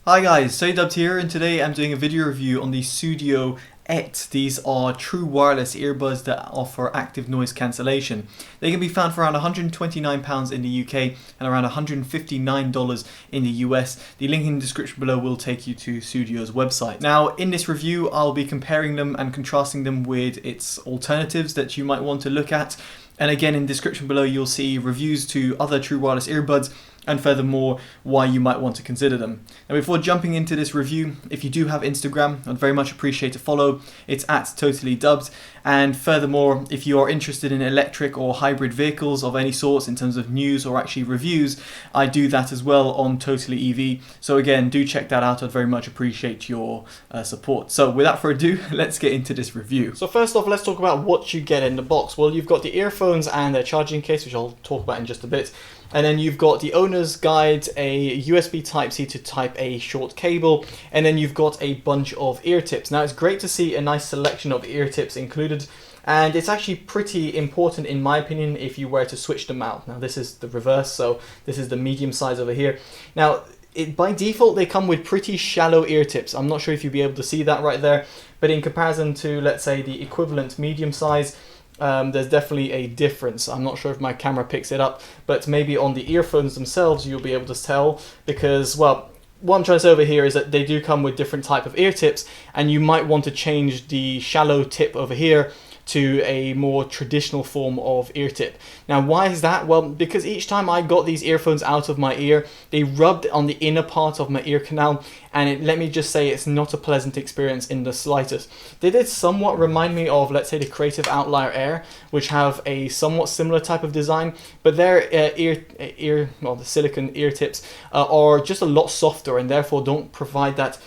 Hi guys, Totallydubbed here, and today I'm doing a video review on the Sudio Ett. These are true wireless earbuds that offer active noise cancellation. They can be found for around £129 in the UK and around $159 in the US. The link in the description below will take you to Sudio's website. Now, in this review, I'll be comparing them and contrasting them with its alternatives that you might want to look at. And again, in the description below, you'll see reviews to other true wireless earbuds, and furthermore, why you might want to consider them. Now, before jumping into this review, if you do have Instagram, I'd very much appreciate a follow. It's at TotallyDubbed. And furthermore, if you are interested in electric or hybrid vehicles of any sorts in terms of news or actually reviews, I do that as well on Totally EV. So again, do check that out. I'd very much appreciate your support. So without further ado, let's get into this review. So first off, let's talk about what you get in the box. Well, you've got the earphones and their charging case, which I'll talk about in just a bit. And then you've got the owner's guide, a USB Type-C to Type-A short cable, and then you've got a bunch of ear tips. Now, it's great to see a nice selection of ear tips included, and it's actually pretty important in my opinion if you were to switch them out. Now, this is the reverse, so this is the medium size over here. Now, by default, they come with pretty shallow ear tips. I'm not sure if you'll be able to see that right there, but in comparison to, let's say, the equivalent medium size, there's definitely a difference. I'm not sure if my camera picks it up, but maybe on the earphones themselves you'll be able to tell, because, well, what I'm trying to say over here is that they do come with different type of ear tips, and you might want to change the shallow tip over here to a more traditional form of ear tip. Now, why is that? Well, because each time I got these earphones out of my ear, they rubbed on the inner part of my ear canal, and let me just say, it's not a pleasant experience in the slightest. They did somewhat remind me of, let's say, the Creative Outlier Air, which have a somewhat similar type of design, but their the silicone ear tips are just a lot softer, and therefore don't provide that,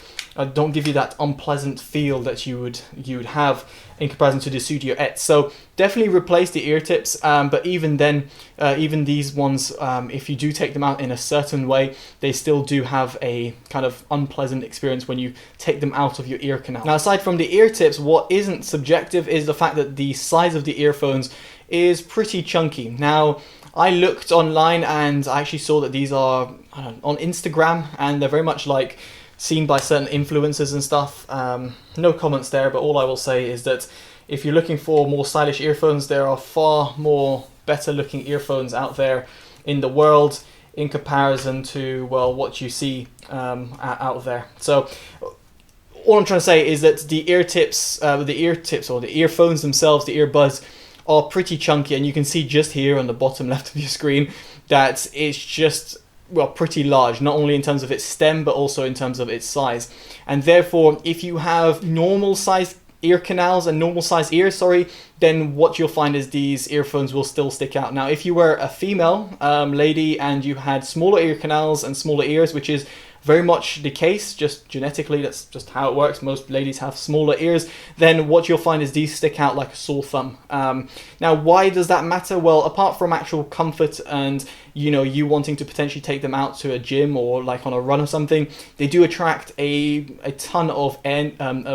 don't give you that unpleasant feel that you would have in comparison to the Sudio Ett. So definitely replace the ear tips, but even then, even these ones, if you do take them out in a certain way, they still do have a kind of unpleasant experience when you take them out of your ear canal. Now, aside from the ear tips, what isn't subjective is the fact that the size of the earphones is pretty chunky. Now, I looked online and I actually saw that these are on Instagram, and they're very much like seen by certain influencers and stuff. No comments there, but all I will say is that if you're looking for more stylish earphones, there are far more better looking earphones out there in the world in comparison to, well, what you see out there. So all I'm trying to say is that the ear tips or the earphones themselves, the earbuds, are pretty chunky, and you can see just here on the bottom left of your screen that it's just, well, pretty large, not only in terms of its stem, but also in terms of its size. And therefore, if you have normal sized ear canals and normal sized ears, then what you'll find is these earphones will still stick out. Now, if you were a female lady and you had smaller ear canals and smaller ears, which is very much the case, just genetically, that's just how it works. Most ladies have smaller ears. Then what you'll find is these stick out like a sore thumb. Now, why does that matter? Well, apart from actual comfort and, you wanting to potentially take them out to a gym or like on a run or something, they do attract a ton of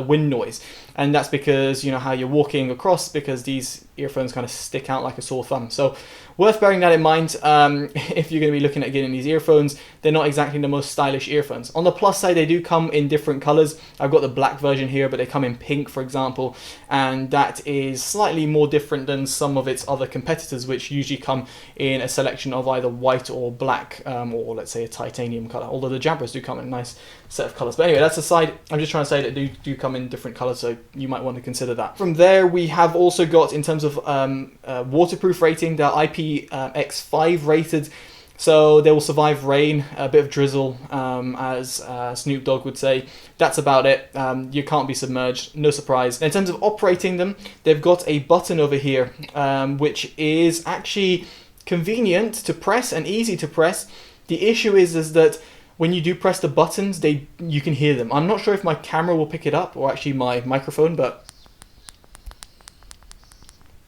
wind noise. And that's because, how you're walking across, because these earphones kind of stick out like a sore thumb. So worth bearing that in mind if you're going to be looking at getting these earphones. They're not exactly the most stylish earphones. On the plus side, they do come in different colors. I've got the black version here, but they come in pink, for example, and that is slightly more different than some of its other competitors, which usually come in a selection of either white or black, or let's say a titanium color, although the Jabras do come in a nice set of colors. But anyway, that's aside. I'm just trying to say that they do come in different colors, so you might want to consider that. From there, we have also got, in terms of waterproof rating, they're IPX5 rated, so they will survive rain, a bit of drizzle, as Snoop Dogg would say. That's about it. You can't be submerged, no surprise. In terms of operating them, they've got a button over here, which is actually convenient to press and easy to press. The issue is that when you do press the buttons, you can hear them. I'm not sure if my camera will pick it up, or actually my microphone, but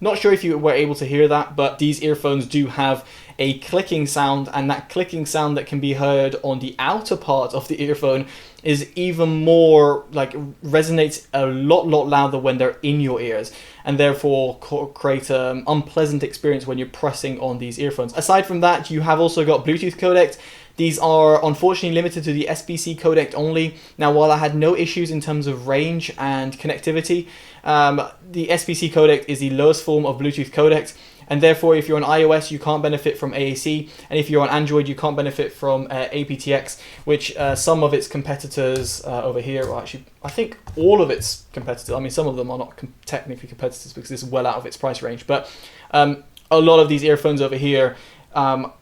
not sure if you were able to hear that, but these earphones do have a clicking sound, and that clicking sound that can be heard on the outer part of the earphone is even more, like, resonates a lot louder when they're in your ears, and therefore create an unpleasant experience when you're pressing on these earphones. Aside from that, you have also got Bluetooth codec. These are unfortunately limited to the SBC codec only. Now, while I had no issues in terms of range and connectivity, the SBC codec is the lowest form of Bluetooth codec, and therefore if you're on iOS you can't benefit from AAC, and if you're on Android you can't benefit from aptX, which some of its competitors over here, or actually I think all of its competitors, I mean some of them are not technically competitors because it's well out of its price range, but a lot of these earphones over here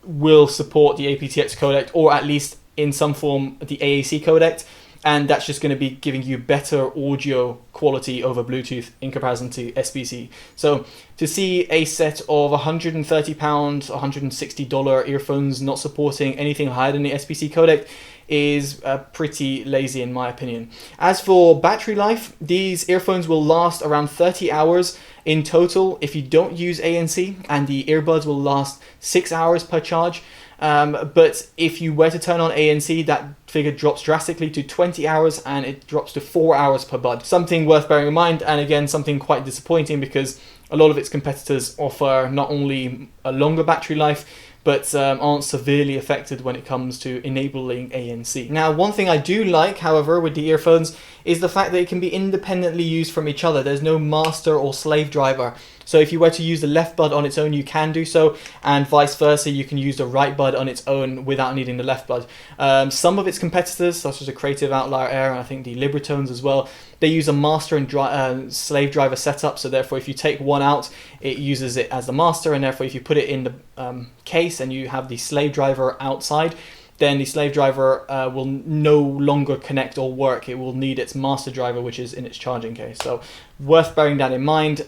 will support the aptX codec, or at least in some form the AAC codec, and that's just going to be giving you better audio quality over Bluetooth in comparison to SBC. So to see a set of £130, $160 earphones not supporting anything higher than the SBC codec is pretty lazy in my opinion. As for battery life, these earphones will last around 30 hours in total if you don't use ANC, and the earbuds will last 6 hours per charge. But if you were to turn on ANC, that figure drops drastically to 20 hours and it drops to 4 hours per bud. Something worth bearing in mind, and again something quite disappointing because a lot of its competitors offer not only a longer battery life but aren't severely affected when it comes to enabling ANC. Now, one thing I do like, however, with the earphones is the fact that it can be independently used from each other. There's no master or slave driver. So if you were to use the left bud on its own, you can do so, and vice versa, you can use the right bud on its own without needing the left bud. Some of its competitors, such as the Creative Outlier Air, and I think the Libratones as well, they use a master and slave driver setup, so therefore if you take one out, it uses it as the master, and therefore if you put it in the case and you have the slave driver outside, then the slave driver will no longer connect or work. It will need its master driver, which is in its charging case. So worth bearing that in mind.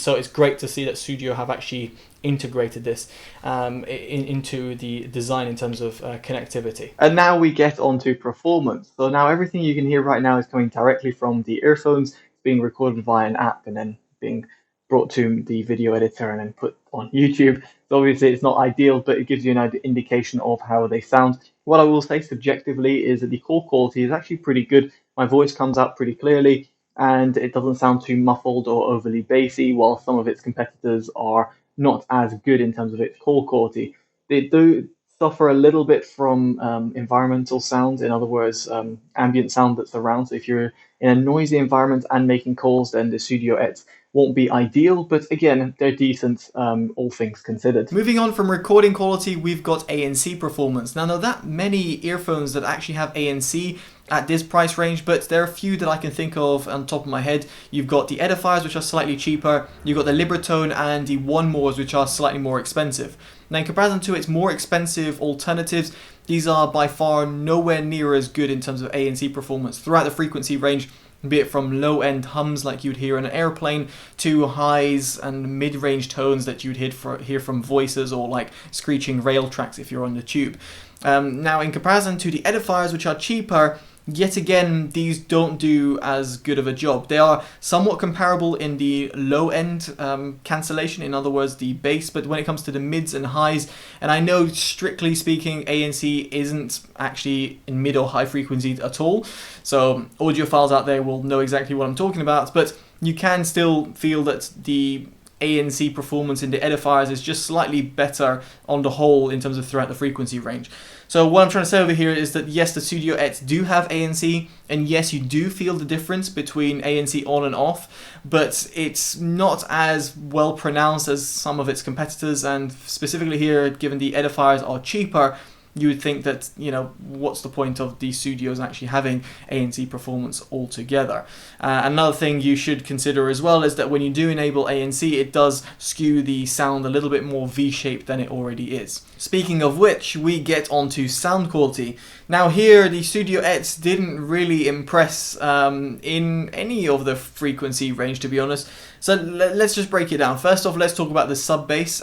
So it's great to see that Sudio have actually integrated this into the design in terms of connectivity. And now we get onto performance. So now everything you can hear right now is coming directly from the earphones, being recorded via an app and then being brought to the video editor and then put on YouTube. So obviously it's not ideal, but it gives you an indication of how they sound. What I will say subjectively is that the call quality is actually pretty good. My voice comes out pretty clearly and it doesn't sound too muffled or overly bassy, while some of its competitors are not as good in terms of its call quality. They do suffer a little bit from environmental sound, in other words, ambient sound that's around. So if you're in a noisy environment and making calls, then the Sudio Ett won't be ideal, but again, they're decent, all things considered. Moving on from recording quality, we've got ANC performance. Now, there are that many earphones that actually have ANC at this price range, but there are a few that I can think of on top of my head. You've got the Edifiers, which are slightly cheaper. You've got the Libratone and the One Mores, which are slightly more expensive. Now, in comparison to its more expensive alternatives, these are by far nowhere near as good in terms of ANC performance throughout the frequency range, be it from low-end hums like you'd hear in an airplane to highs and mid-range tones that you'd hear from voices or like screeching rail tracks if you're on the tube. Now, in comparison to the Edifiers, which are cheaper, yet again, these don't do as good of a job. They are somewhat comparable in the low-end cancellation, in other words, the bass, but when it comes to the mids and highs, and I know strictly speaking, ANC isn't actually in mid or high frequencies at all, so audiophiles out there will know exactly what I'm talking about, but you can still feel that the ANC performance in the Edifiers is just slightly better on the whole in terms of throughout the frequency range. So what I'm trying to say over here is that yes, the Sudio Ett do have ANC, and yes, you do feel the difference between ANC on and off, but it's not as well pronounced as some of its competitors, and specifically here, given the Edifiers are cheaper, you would think that, you know, what's the point of these Sudios actually having ANC performance altogether? Another thing you should consider as well is that when you do enable ANC, it does skew the sound a little bit more V-shaped than it already is. Speaking of which, we get onto sound quality. Now here, the Sudio Ett didn't really impress in any of the frequency range, to be honest. So let's just break it down. First off, let's talk about the sub bass,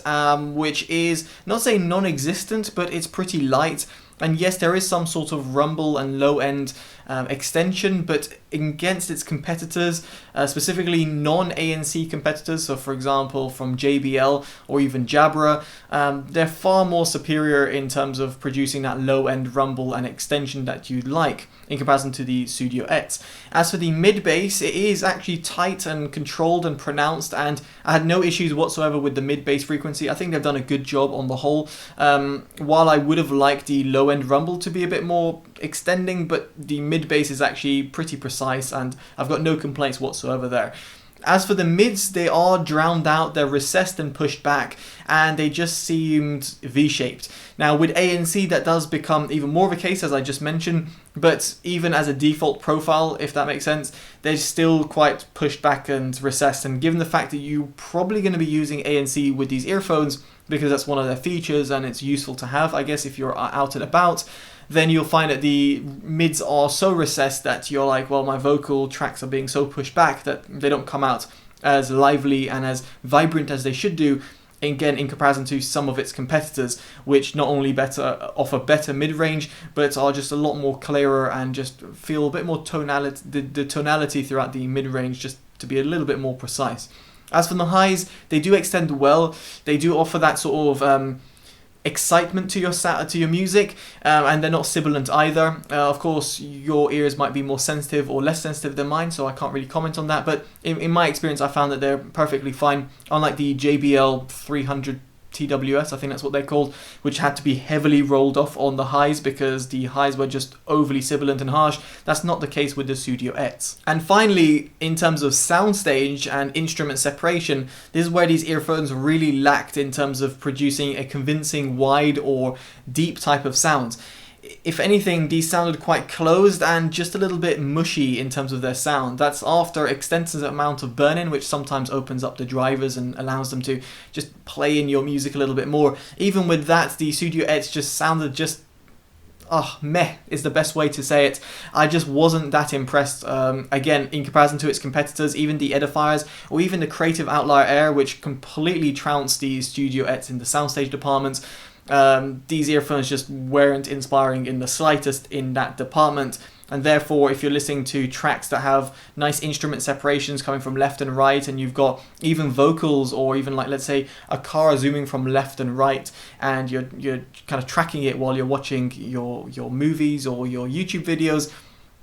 which is not saying non-existent, but it's pretty light. And yes, there is some sort of rumble and low-end extension, but against its competitors, specifically non-ANC competitors, so for example from JBL or even Jabra, they're far more superior in terms of producing that low-end rumble and extension that you'd like in comparison to the Sudio Ett. As for the mid-bass, it is actually tight and controlled and pronounced, and I had no issues whatsoever with the mid-bass frequency. I think they've done a good job on the whole. While I would have liked the low-end rumble to be a bit more extending, but the mid-bass is actually pretty precise, and I've got no complaints whatsoever there. As for the mids, they are drowned out, they're recessed and pushed back, and they just seemed V-shaped. Now with ANC that does become even more of a case, as I just mentioned, but even as a default profile, if that makes sense, they're still quite pushed back and recessed, and given the fact that you're probably going to be using ANC with these earphones, because that's one of their features and it's useful to have, I guess, if you're out and about, then you'll find that the mids are so recessed that you're like, well, my vocal tracks are being so pushed back that they don't come out as lively and as vibrant as they should do, again, in comparison to some of its competitors, which not only offer better mid-range, but are just a lot more clearer and just feel a bit more tonality, the tonality throughout the mid-range just to be a little bit more precise. As for the highs, they do extend well. They do offer that sort of excitement to your music, and they're not sibilant either. Of course, your ears might be more sensitive or less sensitive than mine, so I can't really comment on that, but in my experience I found that they're perfectly fine, unlike the JBL 300 TWS, I think that's what they're called, which had to be heavily rolled off on the highs because the highs were just overly sibilant and harsh. That's not the case with the Sudio Ett. And finally, in terms of soundstage and instrument separation, this is where these earphones really lacked in terms of producing a convincing wide or deep type of sound. If anything, these sounded quite closed and just a little bit mushy in terms of their sound. That's after extensive amount of burn-in, which sometimes opens up the drivers and allows them to just play in your music a little bit more. Even with that, the Sudio Ett just sounded just meh is the best way to say it. I just wasn't that impressed, again, in comparison to its competitors, even the Edifiers, or even the Creative Outlier Air, which completely trounced the Sudio Ett in the soundstage departments. These earphones just weren't inspiring in the slightest in that department, and therefore if you're listening to tracks that have nice instrument separations coming from left and right, and you've got even vocals, or even like, let's say, a car zooming from left and right, and you're kind of tracking it while you're watching your movies or your YouTube videos,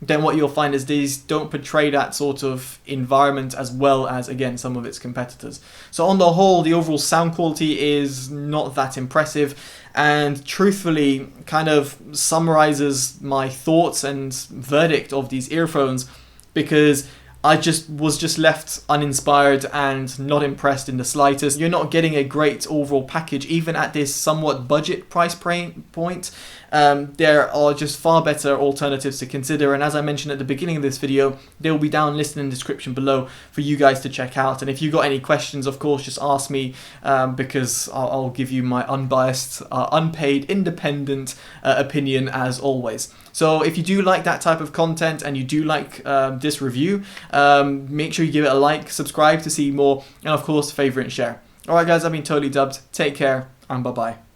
then what you'll find is these don't portray that sort of environment as well as, again, some of its competitors. So on the whole, the overall sound quality is not that impressive, and truthfully kind of summarizes my thoughts and verdict of these earphones, because I was just left uninspired and not impressed in the slightest. You're not getting a great overall package, even at this somewhat budget price point. There are just far better alternatives to consider, and as I mentioned at the beginning of this video, they will be down listed in the description below for you guys to check out. And if you got any questions, of course, just ask me, because I'll give you my unbiased, unpaid, independent opinion as always. So if you do like that type of content and you do like this review, make sure you give it a like, subscribe to see more, and of course, favorite and share. Alright guys, I've been Totally Dubbed. Take care, and bye-bye.